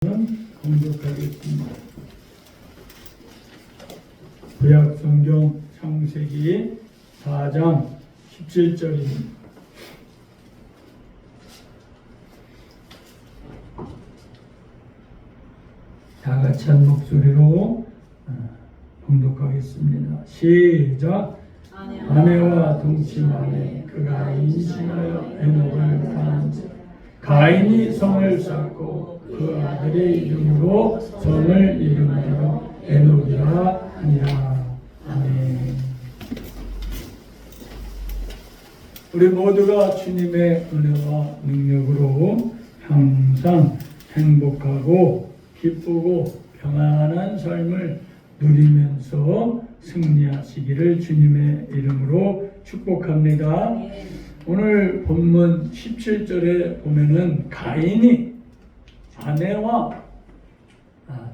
공독하겠습니다. 구약성경 창세기 4장 17절입니다. 다 같이 한 목소리로 공독하겠습니다. 시작. 아내와 동침하에 그가 임신하여 에녹을 낳은지 가인이 성을 쌓고 그 아들의 이름으로 성을 이름하여 에녹이라 하니라. 아멘. 우리 모두가 주님의 은혜와 능력으로 항상 행복하고 기쁘고 평안한 삶을 누리면서 승리하시기를 주님의 이름으로 축복합니다. 오늘 본문 17절에 보면은 가인이 아내와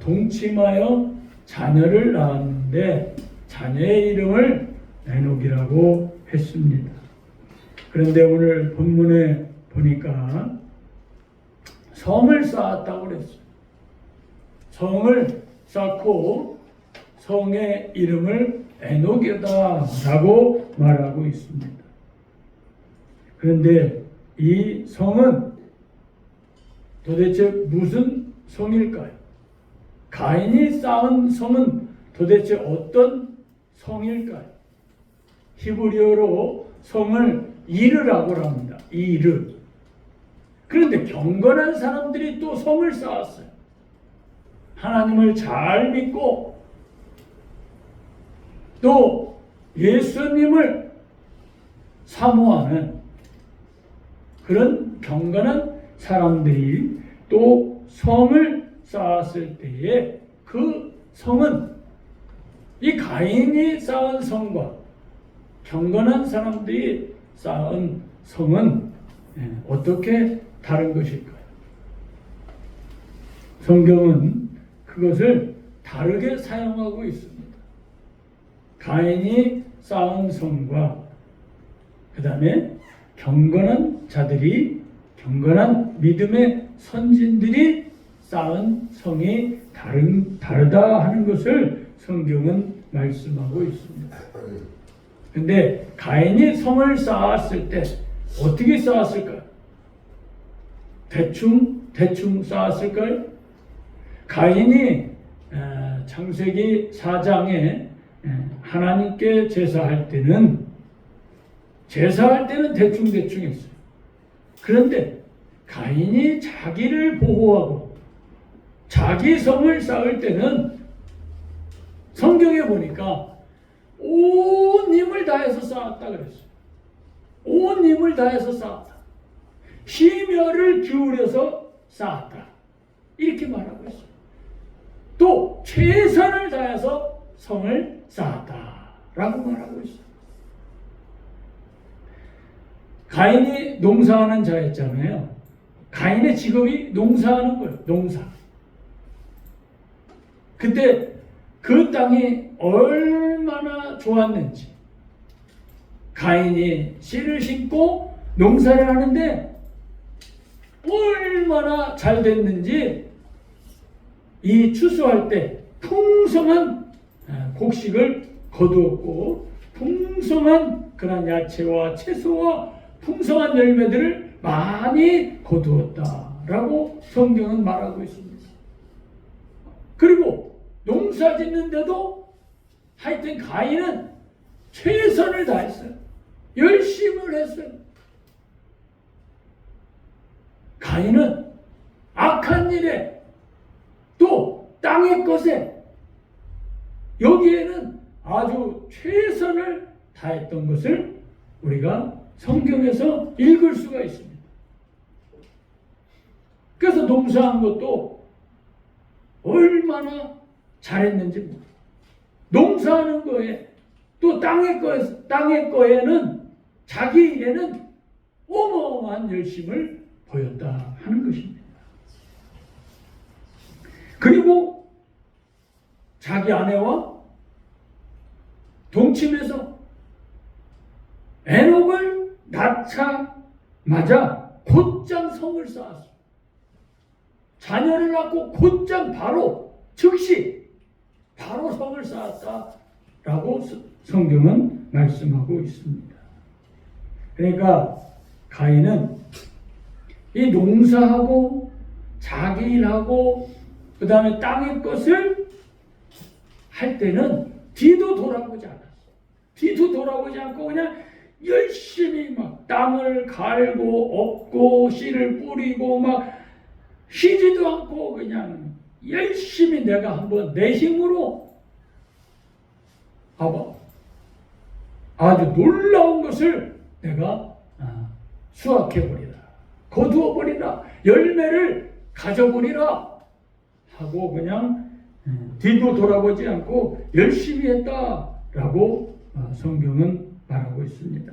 동침하여 자녀를 낳았는데 자녀의 이름을 에녹이라고 했습니다. 그런데 오늘 본문에 보니까 성을 쌓았다고 그랬어요. 성을 쌓고 성의 이름을 에녹이다라고 말하고 있습니다. 그런데 이 성은 도대체 무슨 성일까요? 가인이 쌓은 성은 도대체 어떤 성일까요? 히브리어로 성을 이르라고 합니다. 이르. 그런데 경건한 사람들이 또 성을 쌓았어요. 하나님을 잘 믿고 또 예수님을 사모하는 그런 경건한 사람들이 또 성을 쌓았을 때에 그 성은 이 가인이 쌓은 성과 경건한 사람들이 쌓은 성은 어떻게 다른 것일까요? 성경은 그것을 다르게 사용하고 있습니다. 가인이 쌓은 성과 그 다음에 경건한 자들이 경건한 믿음의 선진들이 쌓은 성이 다르다 하는 것을 성경은 말씀하고 있습니다. 그런데 가인이 성을 쌓았을 때 어떻게 쌓았을까요? 대충 쌓았을까요? 가인이 창세기 4장에 하나님께 제사할 때는 대충 했어요. 그런데 가인이 자기를 보호하고 자기 성을 쌓을 때는 성경에 보니까 온 힘을 다해서 쌓았다 그랬어요. 온 힘을 다해서 쌓았다. 심혈을 기울여서 쌓았다. 이렇게 말하고 있어요. 또 최선을 다해서 성을 쌓았다라고 말하고 있어요. 가인이 농사하는 자였잖아요. 가인의 직업이 농사하는 거예요. 농사. 그때 그 땅이 얼마나 좋았는지 가인이 씨를 심고 농사를 하는데 얼마나 잘 됐는지 이 추수할 때 풍성한 곡식을 거두었고 풍성한 그런 야채와 채소와 풍성한 열매들을 많이 거두었다라고 성경은 말하고 있습니다. 그리고 농사 짓는데도 하여튼 가인은 최선을 다했어요. 열심을 했어요. 가인은 악한 일에 또 땅의 것에 여기에는 아주 최선을 다했던 것을 우리가 성경에서 읽을 수가 있습니다. 그래서 농사한 것도 얼마나 잘했는지 모릅니다. 농사하는 거에 또 땅의 거에는 자기 일에는 어마어마한 열심을 보였다 하는 것입니다. 그리고 자기 아내와 동침해서 에녹을 낳자마자 곧장 성을 쌓았어요. 자녀를 낳고 곧장 바로 즉시 바로 성을 쌓았다라고 성경은 말씀하고 있습니다. 그러니까 가인은 이 농사하고 자기 일하고 그 다음에 땅의 것을 할 때는 뒤도 돌아보지 않았어. 뒤도 돌아보지 않고 그냥 열심히 막 땅을 갈고 엎고 씨를 뿌리고 막 쉬지도 않고 그냥 열심히 내가 한번 내 힘으로 봐봐. 아주 놀라운 것을 내가 수확해버리라. 거두어버리라. 열매를 가져버리라. 하고 그냥 뒤도 돌아보지 않고 열심히 했다라고 성경은 말하고 있습니다.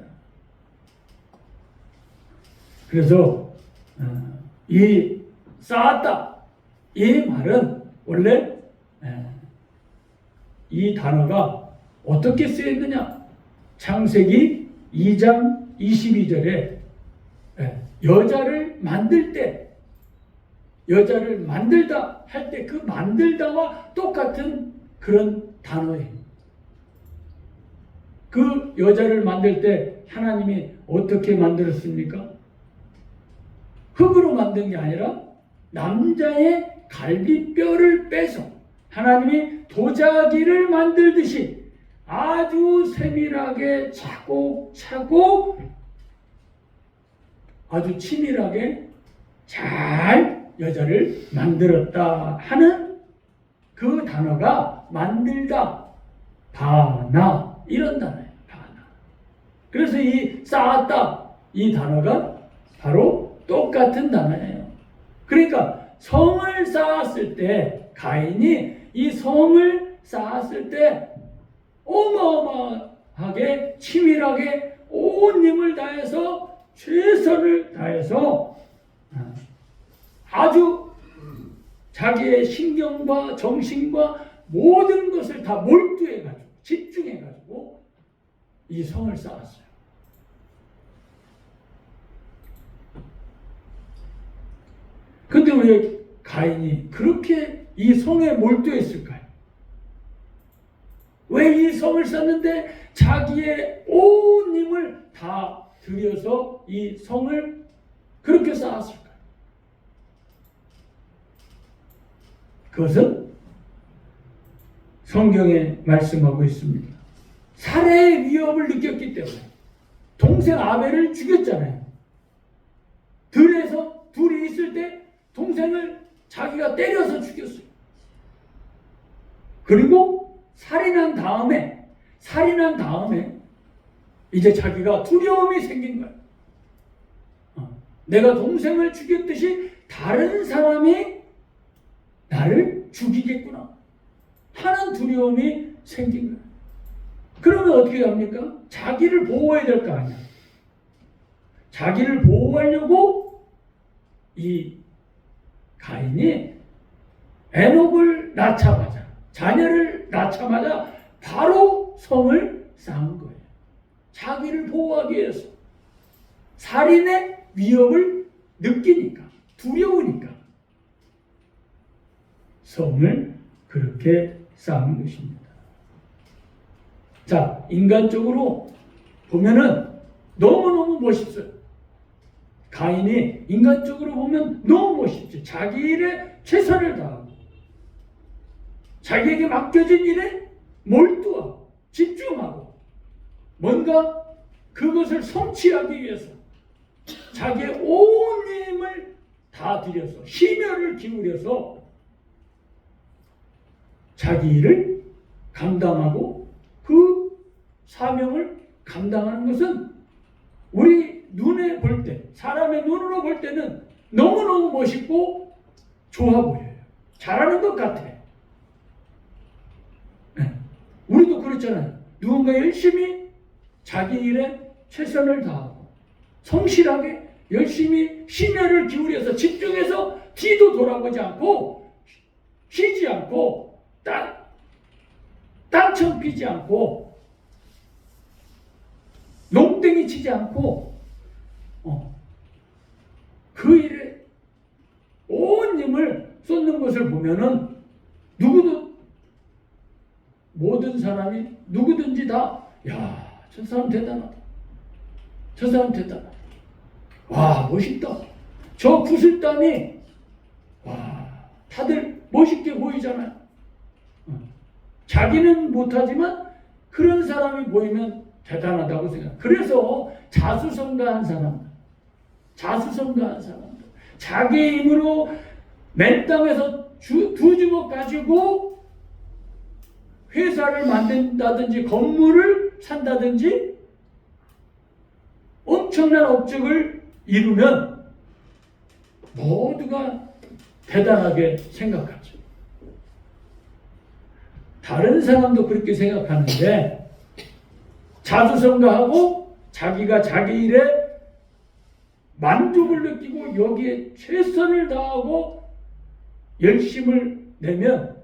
그래서 이 쌓았다 이 말은 원래 이 단어가 어떻게 쓰였느냐? 창세기 2장 22절에 여자를 만들 때 여자를 만들다 할 때 그 만들다와 똑같은 그런 단어예요. 그 여자를 만들 때 하나님이 어떻게 만들었습니까? 흙으로 만든 게 아니라 남자의 갈비뼈를 빼서 하나님이 도자기를 만들듯이 아주 세밀하게 차곡차곡 아주 치밀하게 잘 여자를 만들었다 하는 그 단어가 만들다, 바나 이런 단어예요. 바나. 그래서 이 쌓았다 이 단어가 바로 똑같은 단어예요. 그러니까 성을 쌓았을 때 가인이 이 성을 쌓았을 때 어마어마하게 치밀하게 온 힘을 다해서 최선을 다해서 아주 자기의 신경과 정신과 모든 것을 다 몰두해가지고 집중해가지고 이 성을 쌓았어요. 근데 왜 가인이 그렇게 이 성에 몰두했을까요? 왜 이 성을 쌓는데 자기의 온 힘을 다 들여서 이 성을 그렇게 쌓았을까요? 그것은 성경에 말씀하고 있습니다. 살해의 위협을 느꼈기 때문에 동생 아벨을 죽였잖아요. 들에서 둘이 있을 때 동생을 자기가 때려서 죽였어요. 그리고 살인한 다음에 이제 자기가 두려움이 생긴 거예요. 내가 동생을 죽였듯이 다른 사람이 나를 죽이겠구나 하는 두려움이 생긴 거예요. 그러면 어떻게 합니까? 자기를 보호해야 될 거 아니야. 자기를 보호하려고 이 가인이 에녹을 낳자마자 자녀를 낳자마자 바로 성을 쌓은 거예요. 자기를 보호하기 위해서. 살인의 위협을 느끼니까 두려우니까 성을 그렇게 쌓은 것입니다. 자, 인간적으로 보면은 너무너무 멋있어요. 가인이 인간적으로 보면 너무 멋있죠. 자기 일에 최선을 다하고 자기에게 맡겨진 일에 몰두하고 집중하고 뭔가 그것을 성취하기 위해서 자기의 온 힘을 다 들여서 심혈을 기울여서 자기 일을 감당하고 그 사명을 감당하는 것은 우리 눈에 볼 때, 사람의 눈으로 볼 때는 너무너무 멋있고 좋아 보여요. 잘하는 것 같아. 네. 우리도 그렇잖아요. 누군가 열심히 자기 일에 최선을 다하고 성실하게 열심히 심혈을 기울여서 집중해서 뒤도 돌아보지 않고 쉬지 않고 딴청 피지 않고 농땡이 치지 않고 그 일에 온 힘을 쏟는 것을 보면은 누구든 모든 사람이 누구든지 다 저 사람 대단하다. 저 사람 대단하다. 와, 멋있다. 저 구슬땀이 다들 멋있게 보이잖아요. 자기는 못하지만 그런 사람이 보이면 대단하다고 생각. 그래서 자수성가한 사람들, 자기 힘으로 맨 땅에서 두 주먹 가지고 회사를 만든다든지 건물을 산다든지 엄청난 업적을 이루면 모두가 대단하게 생각하죠. 다른 사람도 그렇게 생각하는데 자수성가하고 자기가 자기 일에 만족을 느끼고 여기에 최선을 다하고 열심을 내면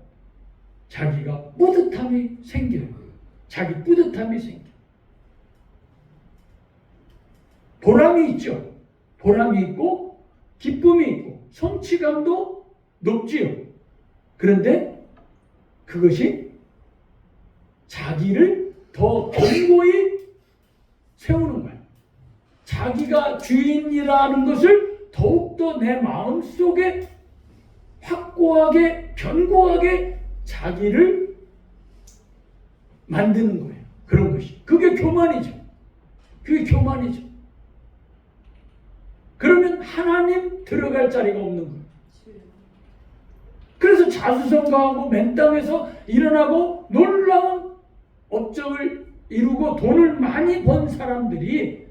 자기가 뿌듯함이 생겨요. 자기 뿌듯함이 생겨요. 보람이 있죠. 보람이 있고 기쁨이 있고 성취감도 높지요. 그런데 그것이 자기를 더 견고히 세우는 거예요. 자기가 주인이라는 것을 더욱더 내 마음속에 확고하게 견고하게 자기를 만드는 거예요. 그런 것이. 그게 교만이죠. 그게 교만이죠. 그러면 하나님 들어갈 자리가 없는 거예요. 그래서 자수성가하고 맨 땅에서 일어나고 놀라운 업적을 이루고 돈을 많이 번 사람들이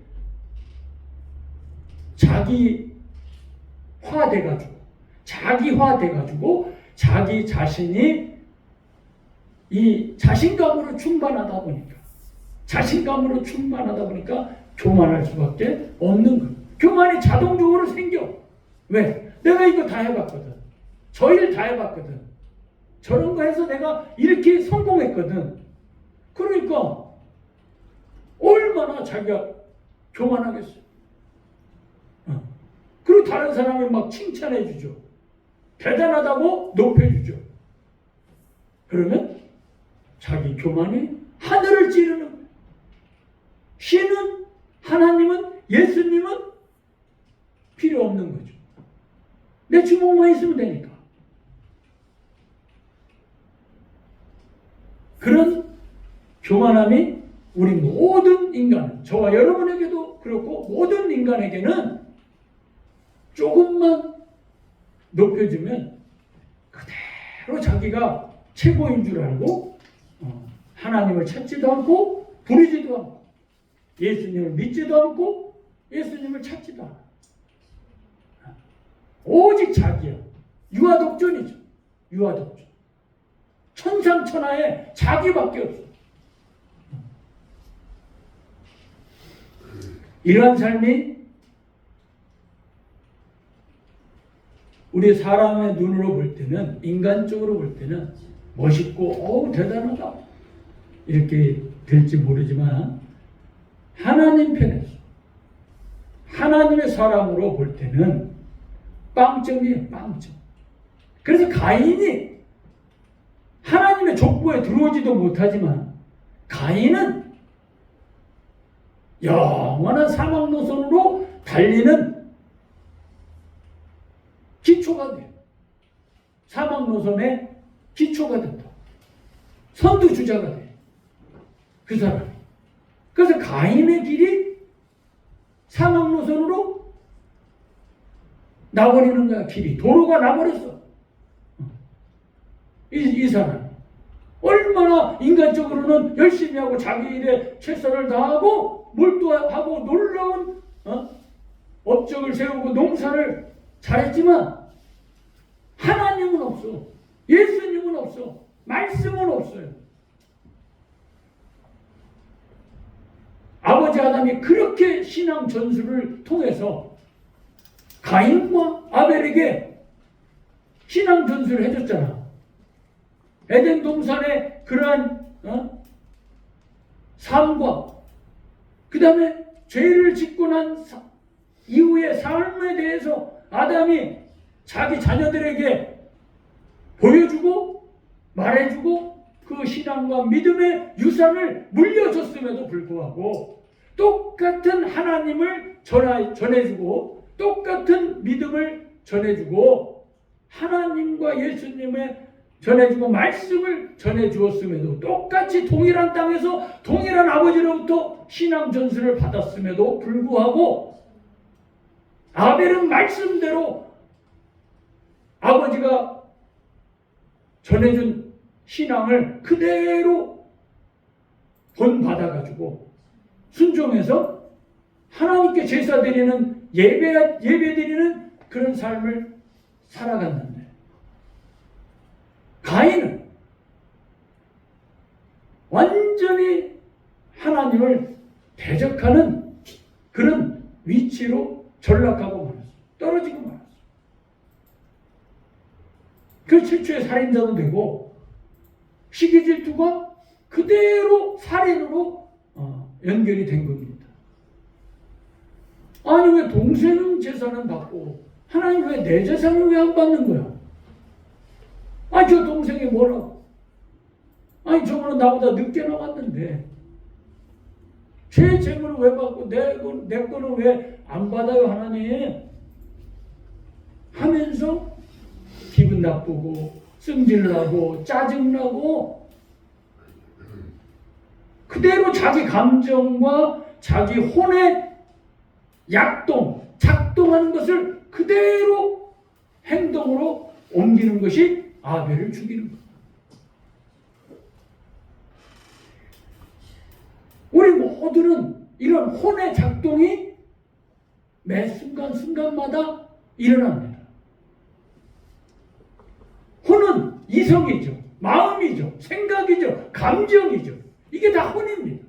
자기화돼가지고 자기 자신이 이 자신감으로 충만하다 보니까 교만할 수밖에 없는 거예요. 교만이 자동적으로 생겨. 왜? 내가 이거 다 해봤거든. 저 일 다 해봤거든. 저런 거 해서 내가 이렇게 성공했거든. 그러니까 얼마나 자기가 교만하겠어요. 그리고 다른 사람을 막 칭찬해 주죠. 대단하다고 높여주죠. 그러면 자기 교만이 하늘을 찌르는 거예요. 신은, 하나님은, 예수님은 필요 없는 거죠. 내 주먹만 있으면 되니까. 그런 교만함이 우리 모든 인간, 저와 여러분에게도 그렇고 모든 인간에게는 조금만 높여주면 그대로 자기가 최고인 줄 알고 하나님을 찾지도 않고 부르지도 않고 예수님을 믿지도 않고 예수님을 찾지도 않고 오직 자기야. 유아독존이죠. 유아독존. 천상천하에 자기밖에 없어. 이러한 삶이 우리 사람의 눈으로 볼 때는, 인간적으로 볼 때는 멋있고 대단하다 이렇게 될지 모르지만 하나님 편에서 하나님의 사람으로 볼 때는 빵점이에요. 빵점. 그래서 가인이 하나님의 족보에 들어오지도 못하지만 가인은 영원한 사막 노선으로 달리는 기초가 돼요. 사막 노선의 기초가 된다. 선두주자가 돼요. 그 사람이. 그래서 가인의 길이 사막 노선으로 나버리는 거야. 길이. 도로가 나버렸어. 이 사람. 얼마나 인간적으로는 열심히 하고 자기 일에 최선을 다하고 몰두하고 놀라운 업적을 세우고 농사를 잘했지만 하나님은 없어. 예수님은 없어. 말씀은 없어요. 아버지 아담이 그렇게 신앙 전술을 통해서 가인과 아벨에게 신앙 전술을 해줬잖아. 에덴 동산의 그러한 삶과 그 다음에 죄를 짓고 난 이후의 삶에 대해서 아담이 자기 자녀들에게 보여주고 말해주고 그 신앙과 믿음의 유산을 물려줬음에도 불구하고 똑같은 하나님을 전해주고 똑같은 믿음을 전해주고 하나님과 예수님의 전해주고 말씀을 전해주었음에도 똑같이 동일한 땅에서 동일한 아버지로부터 신앙 전수를 받았음에도 불구하고 아벨은 말씀대로 아버지가 전해준 신앙을 그대로 본받아가지고 순종해서 하나님께 제사 드리는 예배 드리는 그런 삶을 살아갔는데 가인은 완전히 하나님을 대적하는 그런 위치로 전락하고 말았어. 떨어지고 말았어. 그 최초의 살인자도 되고 시기질투가 그대로 살인으로 연결이 된 겁니다. 아니 왜 동생은 제사는 받고 하나님 왜 내 제사는 왜 안 받는 거야? 아니 저 동생이 뭐라고? 아니 저거는 나보다 늦게 나왔는데 제 재물을 왜 받고 내 거는 왜 안 받아요 하나님? 하면서 기분 나쁘고 승질나고 짜증나고 그대로 자기 감정과 자기 혼의 작동하는 것을 그대로 행동으로 옮기는 것이 아벨을 죽이는 거예요. 우리 모두는 이런 혼의 작동이 매 순간순간마다 일어납니다. 혼은 이성이죠. 마음이죠. 생각이죠. 감정이죠. 이게 다 혼입니다.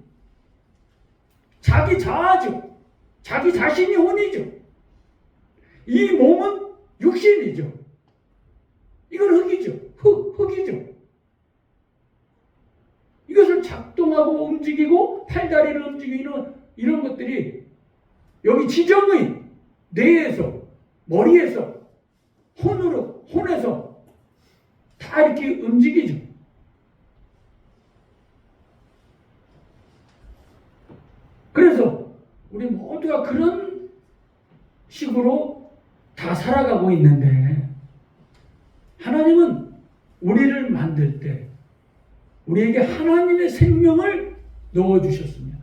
자기 자아죠. 자기 자신이 혼이죠. 이 몸은 육신이죠. 이건 흙이죠. 흙이죠. 이것을 작동하고 움직이고 팔다리를 움직이는 이런 것들이 여기 지정의 뇌에서 머리에서 혼에서 다 이렇게 움직이죠. 그래서 우리 모두가 그런 식으로 다 살아가고 있는데 하나님은 우리를 만들 때 우리에게 하나님의 생명을 넣어주셨습니다.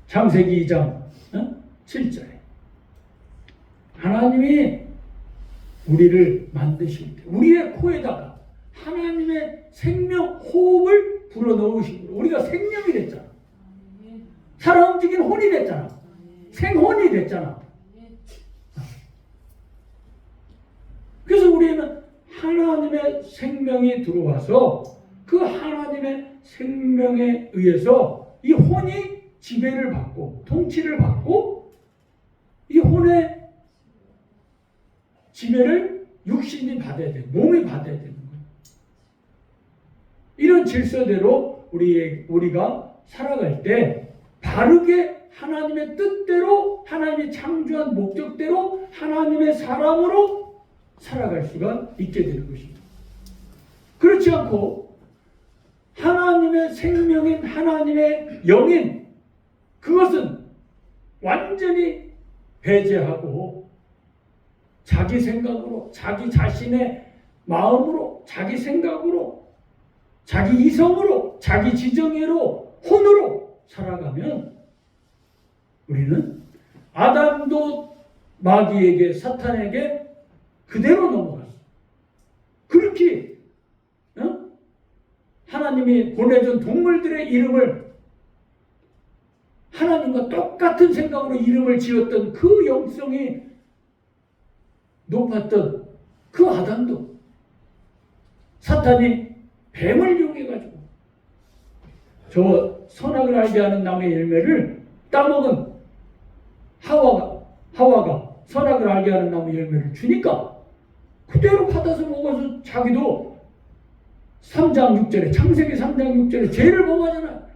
창세기 2장 7절에 하나님이 우리를 만드실 때 우리의 코에다가 하나님의 생명 호흡을 불어넣으시고 우리가 생명이 됐잖아. 살아 움직이는 혼이 됐잖아. 생혼이 됐잖아. 그래서 우리는 하나님의 생명이 들어와서 그 하나님의 생명에 의해서 이 혼이 지배를 받고 통치를 받고 이 혼의 지배를 육신이 받아야 돼. 몸이 받아야 되는 거예요. 이런 질서대로 우리가 살아갈 때 바르게 하나님의 뜻대로 하나님이 창조한 목적대로 하나님의 사람으로 살아갈 수가 있게 되는 것입니다. 그렇지 않고 하나님의 생명인 하나님의 영인 그것은 완전히 배제하고 자기 생각으로 자기 자신의 마음으로 자기 생각으로 자기 이성으로 자기 지정의로 혼으로 살아가면 우리는 아담도 마귀에게 사탄에게 그대로 넘어갔어. 그렇게 하나님이 보내준 동물들의 이름을 하나님과 똑같은 생각으로 이름을 지었던 그 영성이 높았던 그 아담도 사탄이 뱀을 이용해가지고 저 선악을 알게 하는 나무의 열매를 따먹은 하와가 선악을 알게 하는 나무 열매를 주니까 그대로 받아서 먹어서 자기도 3장 6절에 창세기 3장 6절에 죄를 범하잖아.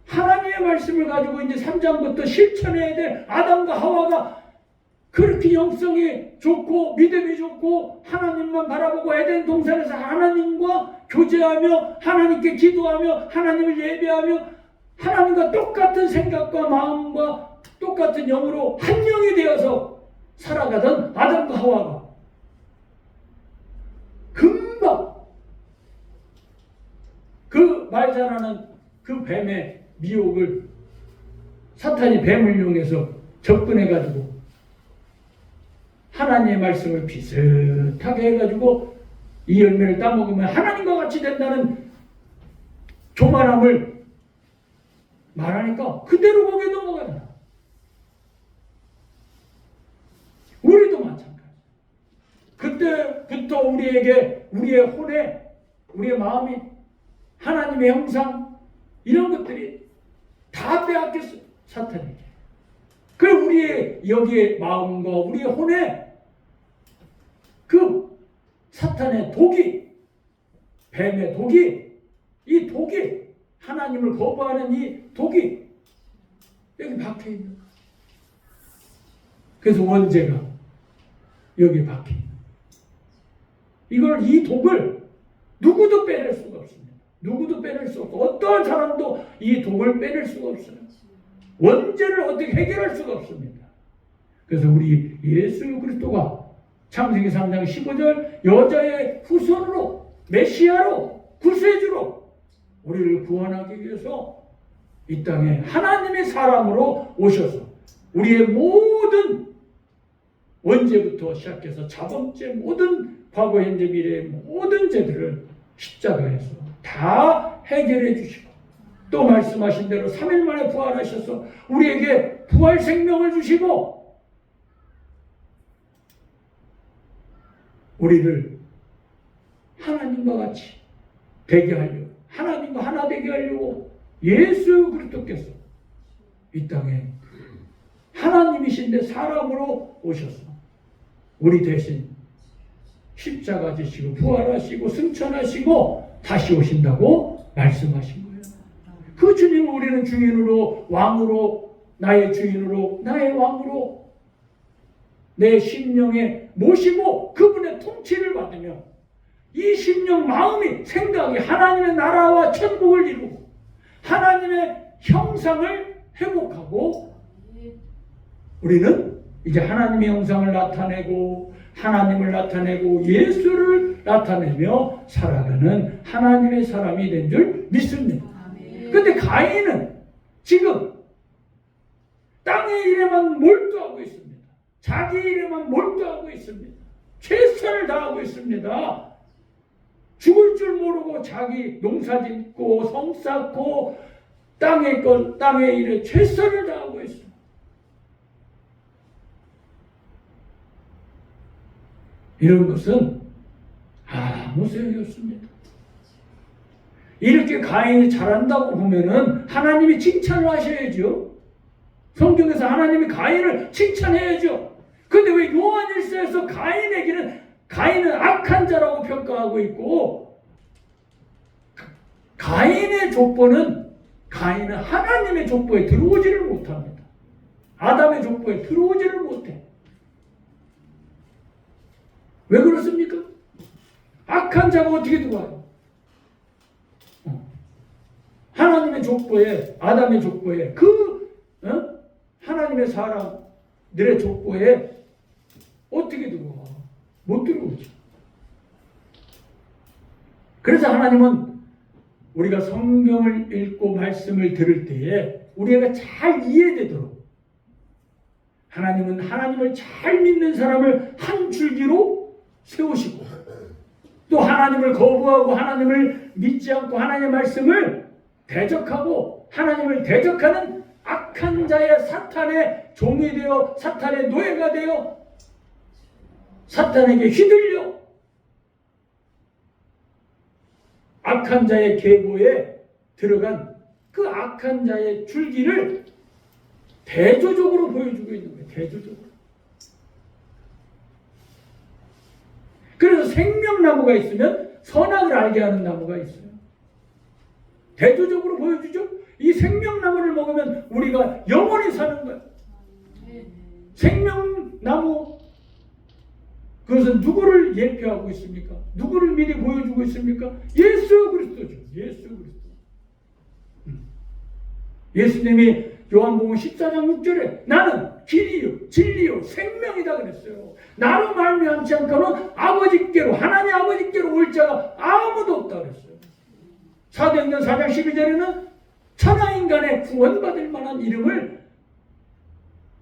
하나님의 말씀을 가지고 이제 3장부터 실천해야 될 아담과 하와가 그렇게 영성이 좋고 믿음이 좋고 하나님만 바라보고 에덴 동산에서 하나님과 교제하며 하나님께 기도하며 하나님을 예배하며 하나님과 똑같은 생각과 마음과 똑같은 영으로 한 영이 되어서 살아가던 아담과 하와가 금방 그 말 잘하는 그 뱀의 미혹을 사탄이 뱀을 이용해서 접근해가지고 하나님의 말씀을 비슷하게 해가지고 이 열매를 따먹으면 하나님과 같이 된다는 교만함을 말하니까 그대로 거기에 넘어가요. 우리도 마찬가지. 그때부터 우리에게 우리의 혼에 우리의 마음이 하나님의 형상 이런 것들이 다 빼앗겼어요. 사탄에게. 그 우리의 여기에 마음과 우리의 혼에 그 사탄의 독이 뱀의 독이 이 독이 하나님을 거부하는 이 독이 여기 박혀 있는 거예요. 그래서 원죄가 여기 박혀 있는 거예요. 이 독을 누구도 빼낼 수가 없습니다. 누구도 빼낼 수 없고 어떠한 사람도 이 독을 빼낼 수가 없어요. 원죄를 어떻게 해결할 수가 없습니다. 그래서 우리 예수 그리스도가 창세기 3장 15절 여자의 후손으로 메시아로 구세주로 우리를 구원하기 위해서 이 땅에 하나님의 사람으로 오셔서 우리의 모든 원죄부터 시작해서 자범죄 모든 과거 현재 미래의 모든 죄들을 십자가에서 다 해결해 주시고 또 말씀하신 대로 3일 만에 부활하셔서 우리에게 부활 생명을 주시고 우리를 하나님과 같이 되게 하려고 하나님과 하나 되게 하려고 예수 그리스도께서 이 땅에 하나님이신데 사람으로 오셔서 우리 대신 십자가 지시고 부활하시고 승천하시고 다시 오신다고 말씀하신 거예요. 그 주님을 우리는 주인으로 왕으로 나의 주인으로 나의 왕으로 내 심령에 모시고 그분의 통치를 받으며 이 심령 마음이 생각이 하나님의 나라와 천국을 이루고 하나님의 형상을 회복하고 우리는 이제 하나님의 형상을 나타내고 하나님을 나타내고 예수를 나타내며 살아가는 하나님의 사람이 된 줄 믿습니다. 그런데 가인은 지금 땅의 일에만 몰두하고 있습니다. 자기 일에만 몰두하고 있습니다. 최선을 다하고 있습니다. 죽을 줄 모르고 자기 농사 짓고 성 쌓고 땅의 일에 최선을 다하고 있습니다. 이런 것은 아무 소용이 없습니다. 이렇게 가인이 잘한다고 보면은 하나님이 칭찬을 하셔야죠. 성경에서 하나님이 가인을 칭찬해야죠. 그런데 왜 요한일서에서 가인은 악한 자라고 평가하고 있고 가인의 족보는 하나님의 족보에 들어오지를 못합니다. 아담의 족보에 들어오지를 못해. 왜 그렇습니까? 악한 자가 어떻게 들어와요? 하나님의 족보에 아담의 족보에 하나님의 사람들의 족보에 어떻게 들어와? 못 들어오죠. 그래서 하나님은 우리가 성경을 읽고 말씀을 들을 때에 우리가 잘 이해되도록 하나님은 하나님을 잘 믿는 사람을 한 줄기로 세우시고 또 하나님을 거부하고 하나님을 믿지 않고 하나님의 말씀을 대적하고 하나님을 대적하는 악한 자의 사탄의 종이 되어 사탄의 노예가 되어 사탄에게 휘둘려 악한 자의 계보에 들어간 그 악한 자의 줄기를 대조적으로 보여주고 있는 거예요. 대조적으로. 그래서 생명나무가 있으면 선악을 알게 하는 나무가 있어요. 대조적으로 보여주죠. 이 생명나무를 먹으면 우리가 영원히 사는 거예요. 생명나무를 나무, 그것은 누구를 예표하고 있습니까? 누구를 미리 보여주고 있습니까? 예수 그리스도죠. 예수 그리스도. 예수님이 요한복음 14장 6절에 나는 길이요 진리요 생명이다 그랬어요. 나로 말미암지 않고는 아버지께로, 하나님 아버지께로 올 자가 아무도 없다 그랬어요. 사도행전 4장 12절에는 천하인간의 구원받을 만한 이름을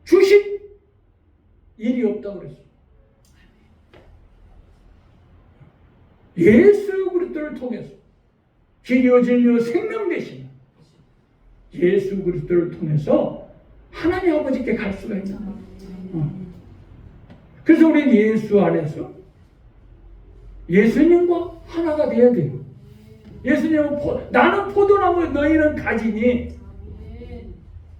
주신 일이 없다고 그랬어요. 예수 그리스도를 통해서 길이요 진리요 생명 되신 예수 그리스도를 통해서 하나님 아버지께 갈 수가 있는 거예요. 그래서 우리는 예수 안에서 예수님과 하나가 돼야 돼요. 예수님은 나는 포도나무 너희는 가지니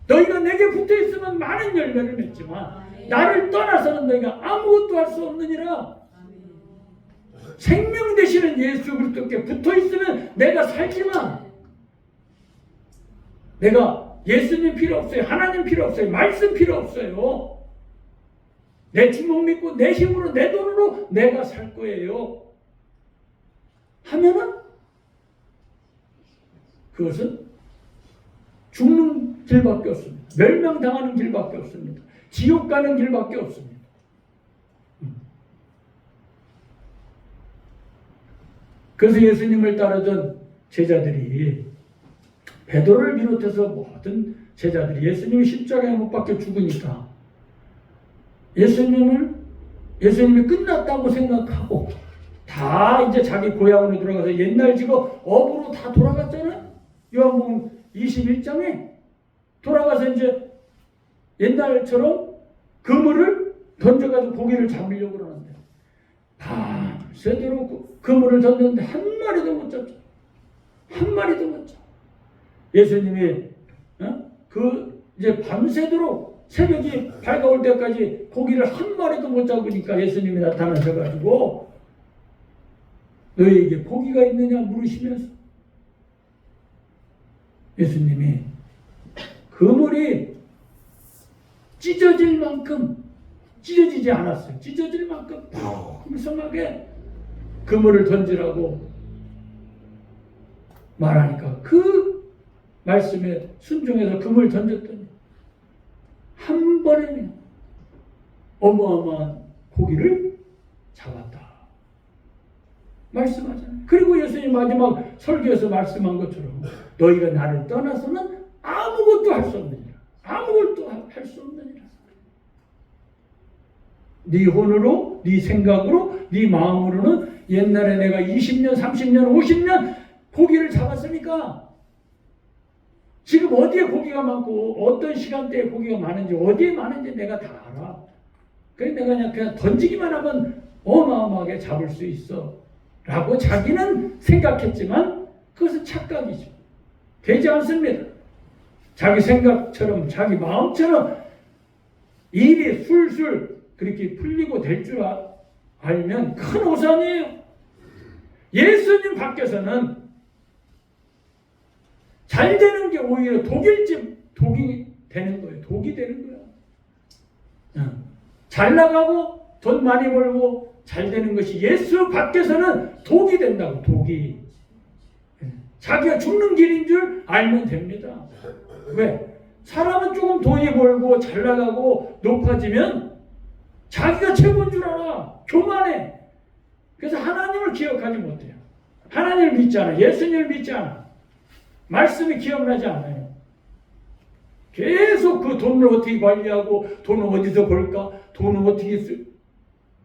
너희가 내게 붙어있으면 많은 열매를 맺지만 나를 떠나서는 너희가 아무것도 할 수 없느니라. 생명 되시는 예수 그리스도께 붙어있으면 내가 살지만 내가 예수님 필요 없어요. 하나님 필요 없어요. 말씀 필요 없어요. 내 주먹 믿고 내 힘으로 내 돈으로 내가 살 거예요 하면은 그것은 죽는 길밖에 없습니다. 멸망당하는 길밖에 없습니다. 지옥 가는 길밖에 없습니다. 그래서 예수님을 따르던 제자들이 베드로를 비롯해서 모든 제자들이 예수님이 십자가에 못 박혀 죽으니까 예수님이 끝났다고 생각하고 다 이제 자기 고향으로 돌아가서 옛날 직업 업으로 다 돌아갔잖아요. 요한복음 21장에 돌아가서 이제 옛날처럼 그물을 던져가지고 고기를 잡으려고 그러는데 밤새도록 그물을 던졌는데 한 마리도 못 잡죠. 한 마리도 못 잡죠. 예수님이 이제 밤새도록 새벽이 밝아올 때까지 고기를 한 마리도 못 잡으니까 예수님이 나타나셔가지고 너희에게 고기가 있느냐 물으시면서 예수님이 그물이 찢어질 만큼 찢어지지 않았어요. 찢어질 만큼 풍성하게 그물을 던지라고 말하니까 그 말씀에 순종해서 그물을 던졌더니 한 번에 어마어마한 고기를 잡았다 말씀하잖아요. 그리고 예수님 마지막 설교에서 말씀한 것처럼 너희가 나를 떠나서는 아무것도 할 수 없느니라. 아무것도 할 수 없느니라. 네 혼으로, 네 생각으로, 네 마음으로는 옛날에 내가 20년, 30년, 50년 고기를 잡았으니까 지금 어디에 고기가 많고 어떤 시간대에 고기가 많은지 어디에 많은지 내가 다 알아. 그래서 내가 그냥 던지기만 하면 어마어마하게 잡을 수 있어 라고 자기는 생각했지만 그것은 착각이죠. 되지 않습니다. 자기 생각처럼 자기 마음처럼 일이 술술 그렇게 풀리고 될 줄 알면 큰 오산이에요. 예수님 밖에서는 잘 되는 게 오히려 독이 되는 거예요. 독이 되는 거예요. 잘 나가고 돈 많이 벌고 잘 되는 것이 예수 밖에서는 독이 된다고. 독이. 자기가 죽는 길인 줄 알면 됩니다. 왜? 사람은 조금 돈이 벌고 잘 나가고 높아지면 자기가 최고인 줄 알아. 교만해. 그래서 하나님을 기억하지 못해요. 하나님을 믿지 않아. 예수님을 믿지 않아. 말씀이 기억나지 않아요. 계속 그 돈을 어떻게 관리하고 돈을 어디서 벌까? 돈을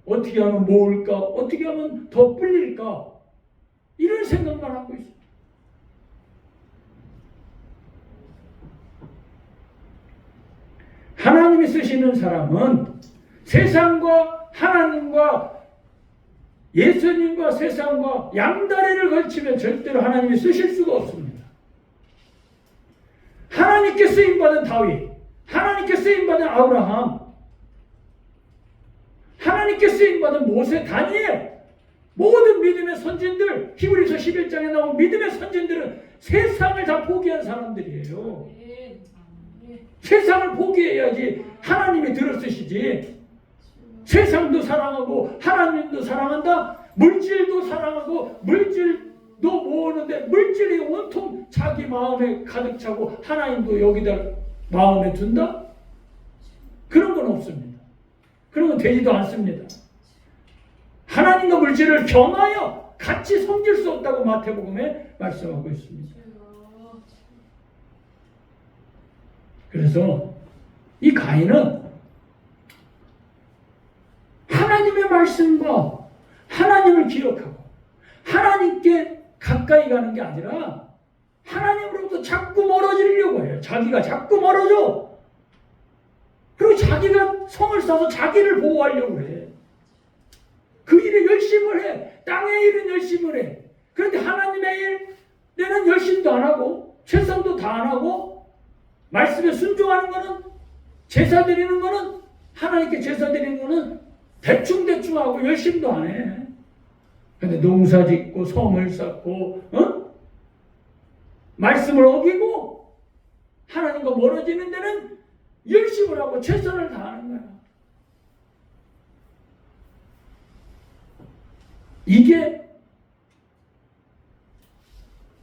어떻게 하면 모을까? 어떻게 하면 더 불릴까? 이런 생각만 하고 있어요. 하나님이 쓰시는 사람은 세상과 하나님과 예수님과 세상과 양다리를 걸치면 절대로 하나님이 쓰실 수가 없습니다. 하나님께 쓰임받은 다윗, 하나님께 쓰임받은 아브라함, 하나님께 쓰임받은 모세, 다니엘, 모든 믿음의 선진들, 히브리서 11장에 나온 믿음의 선진들은 세상을 다 포기한 사람들이에요. 세상을 포기해야지 하나님이 들어쓰시지. 세상도 사랑하고 하나님도 사랑한다. 물질도 사랑하고 물질도 모으는데 물질이 온통 자기 마음에 가득 차고 하나님도 여기다 마음에 둔다? 그런 건 없습니다. 그런 건 되지도 않습니다. 하나님과 물질을 겸하여 같이 섬길 수 없다고 마태복음에 말씀하고 있습니다. 그래서 이 가인은 하나님의 말씀과 하나님을 기억하고 하나님께 가까이 가는 게 아니라 하나님으로부터 자꾸 멀어지려고 해요. 자기가 자꾸 멀어져. 그리고 자기가 성을 쌓아서 자기를 보호하려고 해. 그 일에 열심을 해. 땅의 일은 열심을 해. 그런데 하나님의 일에는 열심도 안 하고 최선도 다 안 하고 말씀에 순종하는 거는 제사 드리는 거는 하나님께 제사 드리는 거는 대충대충 하고 열심도 안 해. 근데 농사 짓고 성을 쌓고 말씀을 어기고 하나님과 멀어지는 데는 열심을 하고 최선을 다하는 거야.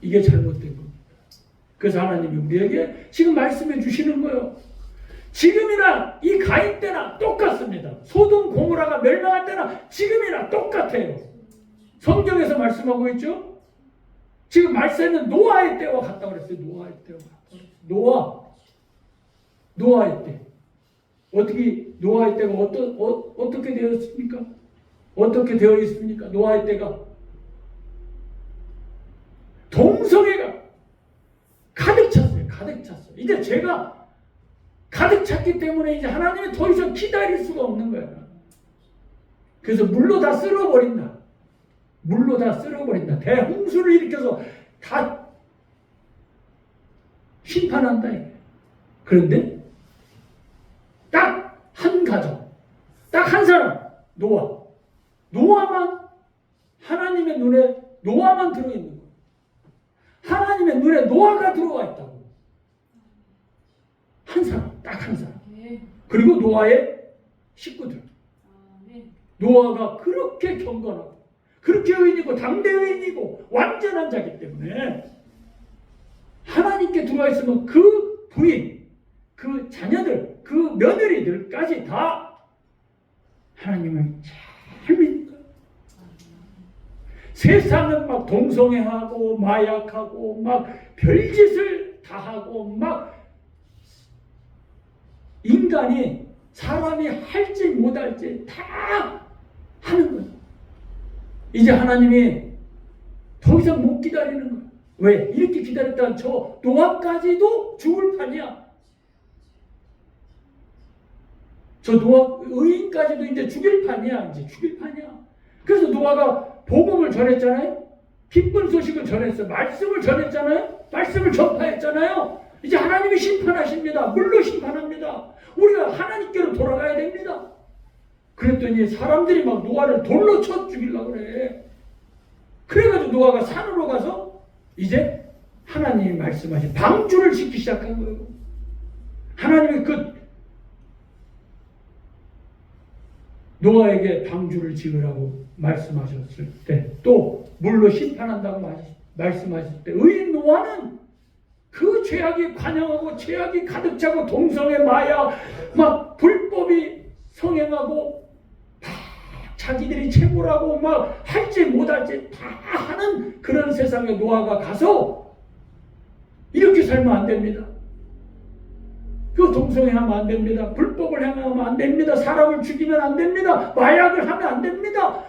이게 잘못된 겁니다. 그래서 하나님이 우리에게 지금 말씀해 주시는 거예요. 지금이나 이 가인 때나 똑같습니다. 소돔 고모라가 멸망할 때나 지금이나 똑같아요. 성경에서 말씀하고 있죠. 지금 말세는 노아의 때와 같다고 그랬어요. 노아의 때와 같다. 노아의 때. 어떻게 노아의 때가 어떻게 되었습니까? 어떻게 되어 있습니까? 노아의 때가 동성애가 가득 찼어요. 가득 찼어요. 이제 제가 가득 찼기 때문에 이제 하나님이 더 이상 기다릴 수가 없는 거야. 그래서 물로 다 쓸어버린다. 물로 다 쓸어버린다. 대홍수를 일으켜서 다 심판한다. 그런데 딱 한 가정, 딱 한 사람, 노아만 하나님의 눈에 노아만 들어있는 거예요. 하나님의 눈에 노아가 들어와 있다고. 한 사람, 딱 한 사람. 그리고 노아의 식구들. 노아가 그렇게 경건하고 그렇게 의인이고 당대 의인이고 완전한 자기 때문에 하나님께 들어와 있으면 그 부인, 그 자녀들, 그 며느리들까지 다 하나님을 잘 믿는 거예요. 세상은 막 동성애하고 마약하고 막 별짓을 다 하고 막 인간이 사람이 할지 못할지 다 하는 거예요. 이제 하나님이 더 이상 못 기다리는 거예요. 왜? 이렇게 기다렸다가 저 노아까지도 죽을 판이야. 저 노아 의인까지도 이제 죽일 판이야. 이제 죽일 판이야. 그래서 노아가 복음을 전했잖아요. 기쁜 소식을 전했어요. 말씀을 전했잖아요. 말씀을 전파했잖아요. 이제 하나님이 심판하십니다. 물로 심판합니다. 우리가 하나님께로 돌아가야 됩니다. 그랬더니 사람들이 막 노아를 돌로 쳐 죽이려고 그래. 그래가지고 노아가 산으로 가서 이제 하나님이 말씀하신 방주를 짓기 시작한 거예요. 하나님이 그 노아에게 방주를 지으라고 말씀하셨을 때, 또 물로 심판한다고 말씀하셨을 때, 의인 노아는 그 죄악이 관영하고 죄악이 가득 차고 동성애 마약 막 불법이 성행하고 다 자기들이 최고라고 막 할지 못할지 다 하는 그런 세상에 노아가 가서 이렇게 살면 안 됩니다. 그 동성애하면 안 됩니다. 불법을 행하면 안 됩니다. 사람을 죽이면 안 됩니다. 마약을 하면 안 됩니다.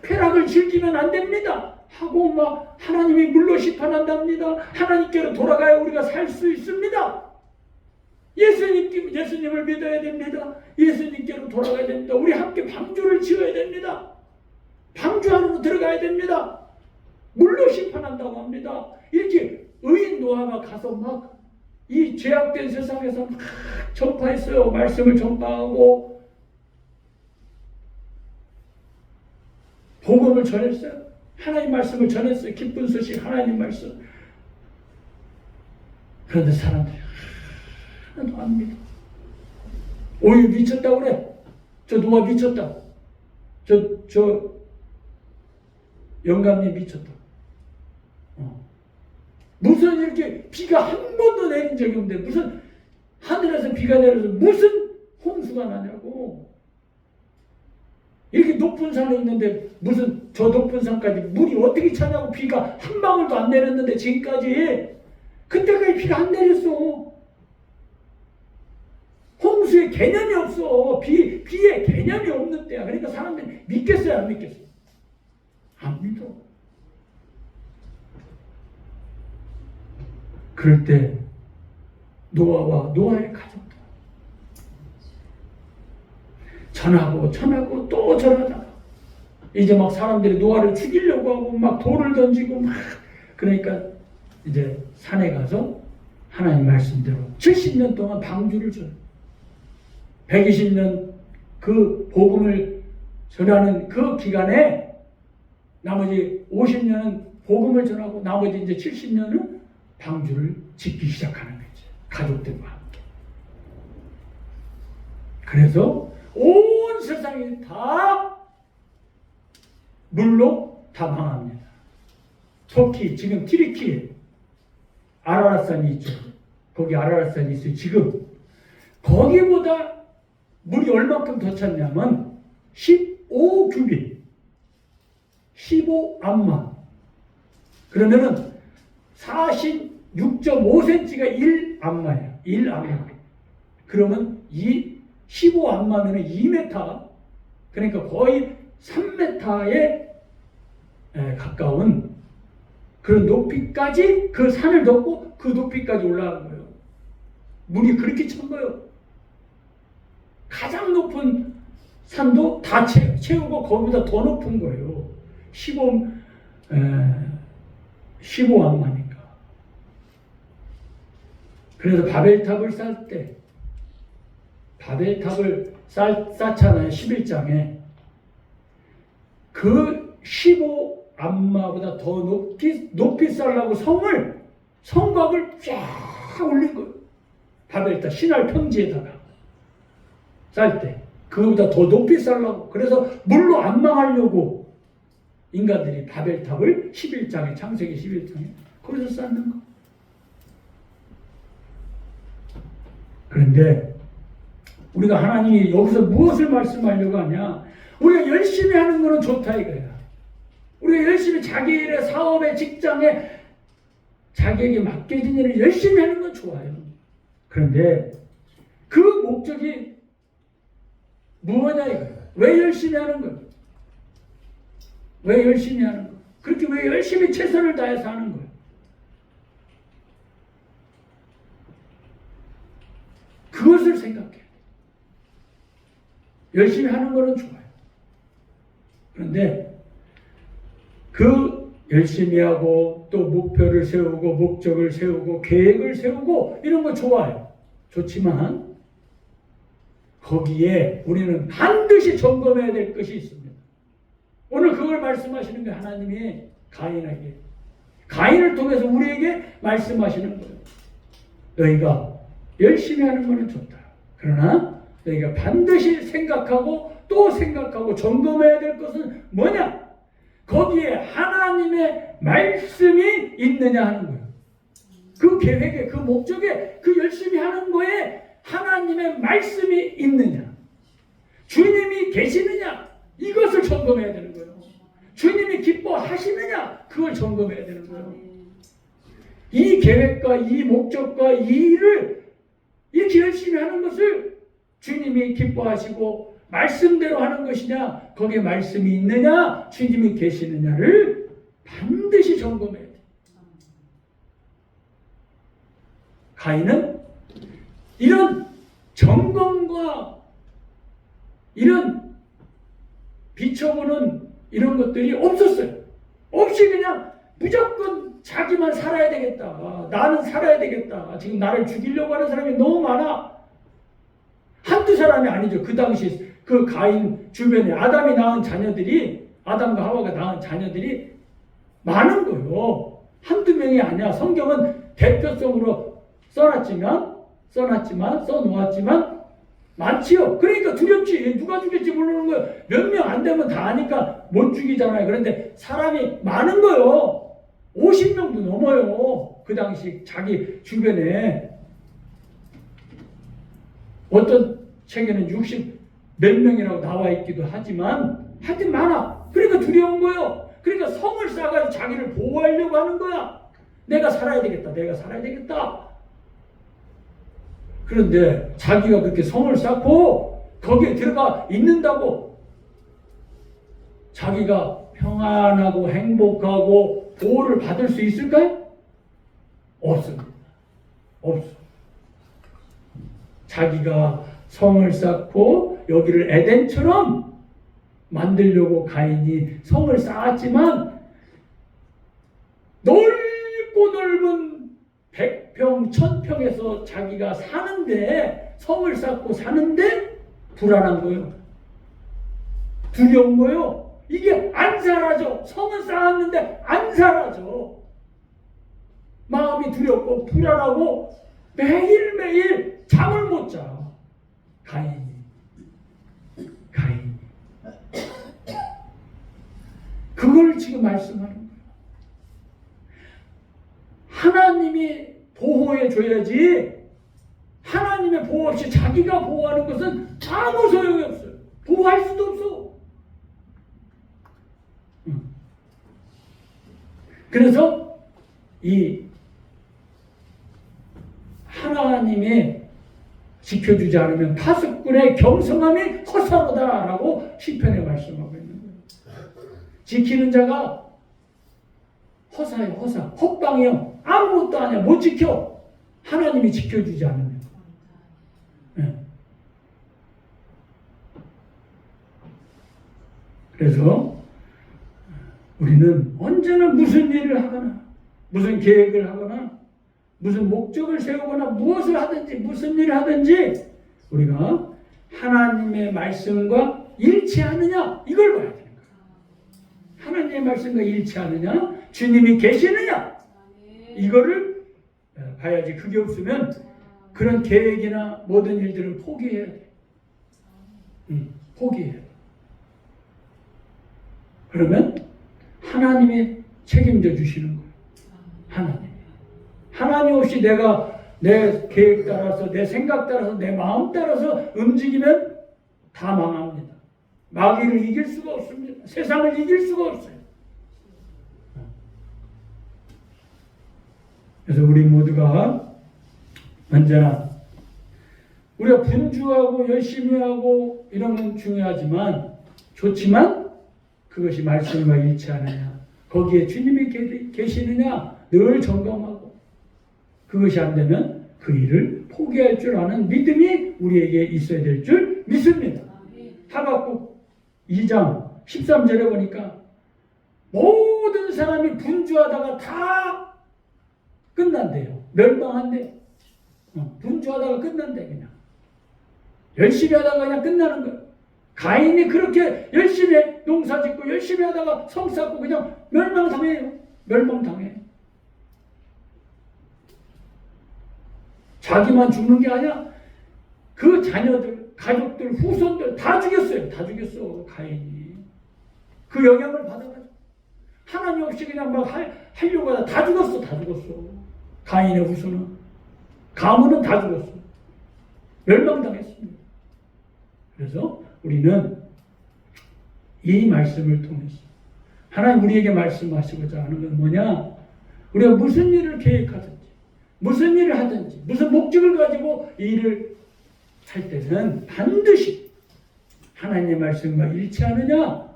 쾌락을 즐기면 안 됩니다. 하고 막 하나님이 물로 심판한답니다. 하나님께로 돌아가야 우리가 살 수 있습니다. 예수님을 믿어야 됩니다. 예수님께로 돌아가야 됩니다. 우리 함께 방주를 지어야 됩니다. 방주 안으로 들어가야 됩니다. 물로 심판한다고 합니다. 이렇게 의인 노아가 가서 막 이 죄악된 세상에서 막 전파했어요. 말씀을 전파하고 복음을 전했어요. 하나님 말씀을 전했어요. 기쁜 소식 하나님 말씀. 그런데 사람들이 하나도 안 믿어. 오히려 미쳤다고 그래. 저 노아 미쳤다. 저 영감님 미쳤다. 무슨 이렇게 비가 한 번도 내린 적이 없는데 무슨 하늘에서 비가 내려서 무슨 홍수가 나냐고. 이렇게 높은 산에 있는데 무슨 저 높은 산까지 물이 어떻게 차냐고. 비가 한 방울도 안 내렸는데 지금까지. 그때까지 비가 안 내렸어. 홍수의 개념이 없어. 비의 개념이 없는 때야. 그러니까 사람들이 믿겠어요, 안 믿겠어요? 안 믿어. 그럴 때 노아와 노아의 가족들 전하고 또 전하다가 이제 막 사람들이 노아를 죽이려고 하고 막 돌을 던지고 막. 그러니까 이제 산에 가서 하나님 말씀대로 70년 동안 방주를 줘요. 120년 그 복음을 전하는 그 기간에 나머지 50년은 복음을 전하고 나머지 이제 70년은 방주를 짓기 시작하는 거죠. 가족들과 함께. 그래서 온 세상이 다 물로 다 망합니다. 터키, 지금 티리키에 아라랏산이 있죠. 거기 아라랏산이 있어요. 지금 거기보다 물이 얼마큼 더 찼냐면 15규빗, 15암마. 그러면은 46.5cm가 1암마예요. 1암마. 그러면 이 15암마면은 2m, 그러니까 거의 3m에 가까운 그런 높이까지 그 산을 덮고 그 높이까지 올라간 거예요. 물이 그렇게 찬 거예요. 가장 높은 산도 다 채우고 거기보다 더 높은 거예요. 15암마니까. 그래서 바벨탑을 쌓을 때 바벨탑을 쌓잖아요. 11장에. 그 15암마보다 더 높이 쌓으려고 성곽을 쫙 올린 거예요. 바벨탑 신할 평지에다가 쌓을 때 그거보다 더 높이 쌓으려고. 그래서 물로 안 망하려고 인간들이 바벨탑을 11장에 창세기 11장에 거기서 쌓는 거. 그런데 우리가 하나님이 여기서 무엇을 말씀하려고 하냐. 우리가 열심히 하는 거는 좋다 이거야. 우리가 열심히 자기 일에 사업에 직장에 자기에게 맡겨진 일을 열심히 하는 건 좋아요. 그런데 그 목적이 무엇이냐 이거야. 왜 열심히 하는 거야? 왜 열심히 하는 거야? 그렇게 왜 열심히 최선을 다해서 하는 거야? 그것을 생각해. 열심히 하는 거는 좋아요. 그런데 그 열심히 하고 또 목표를 세우고 목적을 세우고 계획을 세우고 이런 거 좋아요. 좋지만 거기에 우리는 반드시 점검해야 될 것이 있습니다. 오늘 그걸 말씀하시는 게 하나님이 가인에게, 가인을 통해서 우리에게 말씀하시는 거예요. 너희가 열심히 하는 거는 좋다. 그러나 너희가 반드시 생각하고 또 생각하고 점검해야 될 것은 뭐냐? 거기에 하나님의 말씀이 있느냐 하는 거예요. 그 계획에, 그 목적에, 그 열심히 하는 거에 하나님의 말씀이 있느냐, 주님이 계시느냐, 이것을 점검해야 되는 거예요. 주님이 기뻐하시느냐, 그걸 점검해야 되는 거예요. 이 계획과 이 목적과 이 일을 이렇게 열심히 하는 것을 주님이 기뻐하시고 말씀대로 하는 것이냐, 거기에 말씀이 있느냐, 주님이 계시느냐를 반드시 점검해야 돼요. 가인은 이런 점검과 이런 비춰보는 이런 것들이 없었어요. 없이 그냥 무조건 자기만 살아야 되겠다. 나는 살아야 되겠다. 지금 나를 죽이려고 하는 사람이 너무 많아. 한두 사람이 아니죠. 그 당시 그 가인 주변에 아담이 낳은 자녀들이, 아담과 하와가 낳은 자녀들이 많은 거예요. 한두 명이 아니야. 성경은 대표성으로 써놓았지만 많지요. 그러니까 두렵지. 누가 죽일지 모르는 거예요. 몇 명 안 되면 다 아니까 못 죽이잖아요. 그런데 사람이 많은 거요. 50명도 넘어요. 그 당시 자기 주변에. 어떤 책에는 60 몇 명이라고 나와 있기도 하지만 하여튼 많아. 그러니까 두려운 거예요. 그러니까 성을 쌓아가지고 자기를 보호하려고 하는 거야. 내가 살아야 되겠다. 내가 살아야 되겠다. 그런데 자기가 그렇게 성을 쌓고 거기에 들어가 있는다고 자기가 평안하고 행복하고 보호를 받을 수 있을까요? 없습니다. 없어. 자기가 성을 쌓고 여기를 에덴처럼 만들려고 가인이 성을 쌓았지만 넓고 넓은 100평, 1000평에서 자기가 사는데 성을 쌓고 사는데 불안한 거예요. 두려운 거예요. 이게 안 사라져. 성은 쌓았는데 안 사라져. 마음이 두렵고 불안하고 매일매일 잠을 못 자. 가인이. 그걸 지금 말씀하는 거예요. 하나님이 보호해 줘야지. 하나님의 보호 없이 자기가 보호하는 것은 아무 소용이 없어요. 보호할 수도 없어. 그래서 이 하나님이 지켜주지 않으면 파수꾼의 겸손함이 허사로다라고 시편에 말씀하고 있는 거예요. 지키는 자가 허사예요. 허사. 헛방이요. 아무것도 아니야. 못 지켜. 하나님이 지켜주지 않으면. 네. 그래서 우리는 언제나 무슨 일을 하거나 무슨 계획을 하거나 무슨 목적을 세우거나 무엇을 하든지 무슨 일을 하든지 우리가 하나님의 말씀과 일치하느냐 이걸 봐야 되는 거예요. 하나님의 말씀과 일치하느냐 주님이 계시느냐 이거를 봐야지. 그게 없으면 그런 계획이나 모든 일들은 포기해야 돼. 포기해야 돼. 그러면 하나님이 책임져 주시는 거예요. 하나님 없이 내가 내 계획 따라서 내 생각 따라서 내 마음 따라서 움직이면 다 망합니다. 마귀를 이길 수가 없습니다. 세상을 이길 수가 없어요. 그래서 우리 모두가 언제나 우리가 분주하고 열심히 하고 이런 건 중요하지만 좋지만 그것이 말씀과 일치하느냐 거기에 주님이 계시느냐 늘 점검하고 그것이 안 되면 그 일을 포기할 줄 아는 믿음이 우리에게 있어야 될 줄 믿습니다. 하박국 2장 13절에 보니까 모든 사람이 분주하다가 다 끝난대요. 멸망한대요. 분주하다가 끝난대. 그냥 열심히 하다가 그냥 끝나는 거예요. 가인이 그렇게 열심히 농사 짓고 열심히 하다가 성 쌓고 그냥 멸망당해요. 멸망당해. 자기만 죽는 게 아니라 그 자녀들, 가족들, 후손들 다 죽였어요. 다 죽였어. 가인이. 그 영향을 받아가지고 하나님 없이 그냥 막 하려고 하다 다 죽었어. 다 죽었어. 가인의 후손은. 가문은 다 죽었어. 멸망당했습니다. 그래서 우리는 이 말씀을 통해서 하나님 우리에게 말씀하시고자 하는 건 뭐냐? 우리가 무슨 일을 계획하든지 무슨 일을 하든지 무슨 목적을 가지고 이 일을 할 때는 반드시 하나님의 말씀과 일치하느냐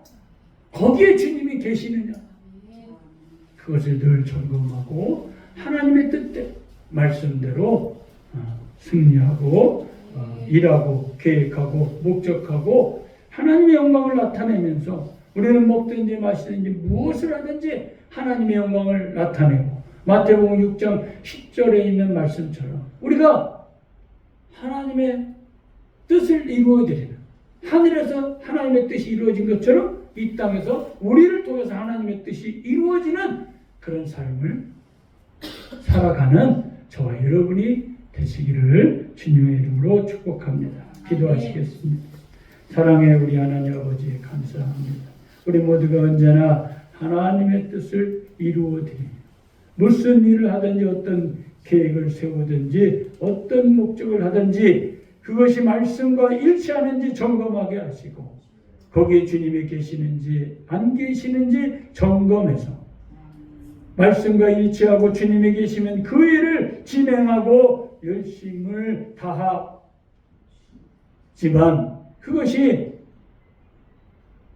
거기에 주님이 계시느냐 그것을 늘 점검하고 하나님의 뜻대로 말씀대로 승리하고 일하고 계획하고 목적하고 하나님의 영광을 나타내면서 우리는 먹든지 마시든지 무엇을 하든지 하나님의 영광을 나타내고 마태복음 6장 10절에 있는 말씀처럼 우리가 하나님의 뜻을 이루어드리는 하늘에서 하나님의 뜻이 이루어진 것처럼 이 땅에서 우리를 통해서 하나님의 뜻이 이루어지는 그런 삶을 살아가는 저와 여러분이 되시기를 주님의 이름으로 축복합니다. 기도하시겠습니다. 사랑해 우리 하나님 아버지 감사합니다. 우리 모두가 언제나 하나님의 뜻을 이루어드리며 무슨 일을 하든지 어떤 계획을 세우든지 어떤 목적을 하든지 그것이 말씀과 일치하는지 점검하게 하시고 거기에 주님이 계시는지 안 계시는지 점검해서 말씀과 일치하고 주님이 계시면 그 일을 진행하고 열심을 다하지만 그것이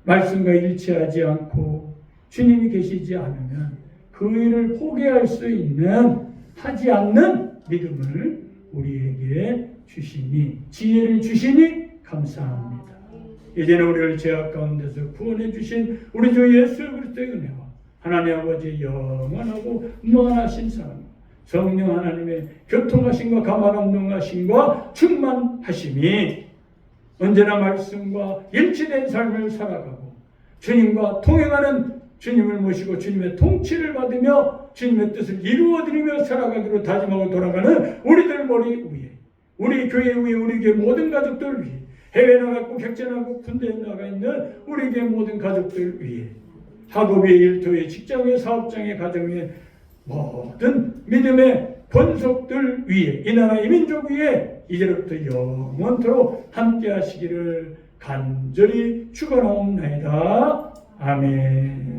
말씀과 일치하지 않고 주님이 계시지 않으면 그 일을 포기할 수 있는 하지 않는 믿음을 우리에게 주시니 지혜를 주시니 감사합니다. 이제는 우리를 죄악 가운데서 구원해 주신 우리 주 예수 그리스도의 은혜와 하나님 아버지 영원하고 무한하신 사랑 성령 하나님의 교통하심과 감화감동하심과 충만하심이 언제나 말씀과 일치된 삶을 살아가고 주님과 통행하는 주님을 모시고 주님의 통치를 받으며 주님의 뜻을 이루어드리며 살아가기로 다짐하고 돌아가는 우리들 머리 위에 우리 교회 위에 우리 교회 모든 가족들 위에 해외 나가고 격전하고 군대에 나가 있는 우리 교회 모든 가족들 위에 학업의 일터의 직장의 사업장의 가정의 모든 믿음의 권속들 위에 이 나라 이 민족 위에 이제부터 영원토록 함께 하시기를 간절히 축원하옵나이다. 아멘.